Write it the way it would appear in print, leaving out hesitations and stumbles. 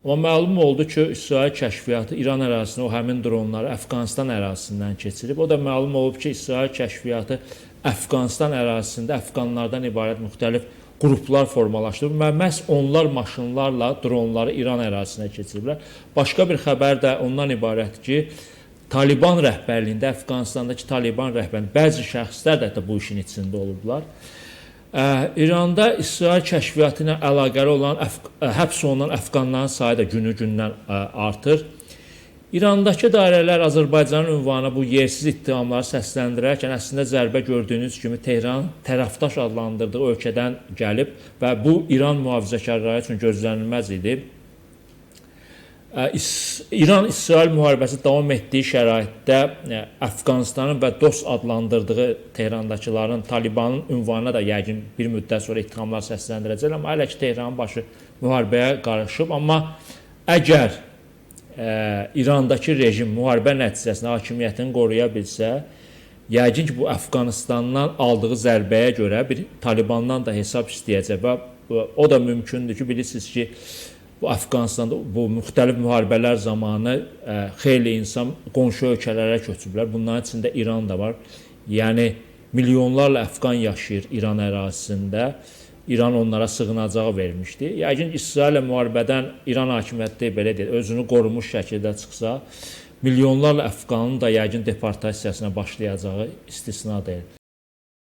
Amma məlum oldu ki, İsrail kəşfiyyatı İran ərazisinə o həmin dronları Əfqanistan ərazisindən keçirib. O da məlum olub ki, İsrail kəşfiyyatı Əfqanistan ərazisində əfqanlardan ibarət müxtəlif qruplar formalaşdırıb və məhz onlar maşınlarla dronları İran ərazisinə keçiriblər. Başqa bir xəbər də ondan ibarətdir ki, Taliban rəhbərliyində, Əfqanistandakı Taliban rəhbərliyində bəzi şəxslər də bu işin içində olublar. İranda İsrail kəşfiyyatı ilə əlaqəli olan həbs olunan əfqanların sayı da günü-gündən artır. İrandakı dairələr Azərbaycanın ünvanına bu yersiz ittihamları səsləndirərkən əslində zərbə gördüyünüz kimi Tehran tərəfdaş adlandırdığı ölkədən gəlib və bu İran mühafizəkarları üçün gözlənilməz idi. İran-İsrail müharibəsi davam etdiyi şəraitdə Əfqanistanın və dost adlandırdığı Tehrandakıların Talibanın ünvanına da yəqin bir müddət sonra ittihamlar səsləndirəcək. Amma hələ ki Tehranın başı müharibəyə qarışıb. Amma əgər İrandakı rejim müharibə nəticəsində hakimiyyətini qoruya bilsə, yəqin ki bu Əfqanistandan aldığı zərbəyə görə bir Talibandan da hesab istəyəcək və o da mümkündür ki, bilirsiniz ki, bu Əfqanistanda bu müxtəlif müharibələr zamanı xeyli insan qonşu ölkələrə köçüblər. Bunların içində İran da var. Yəni milyonlarla Əfqan yaşayır İran ərazisində. İran onlara sığınacağı vermişdi. Yəqin İsraillə müharibədən İran hakimiyyəti belə deyil, özünü qorumuş şəkildə çıxsa, milyonlarla Əfqanın da yəqin deportasiyasına başlayacağı istisna deyil.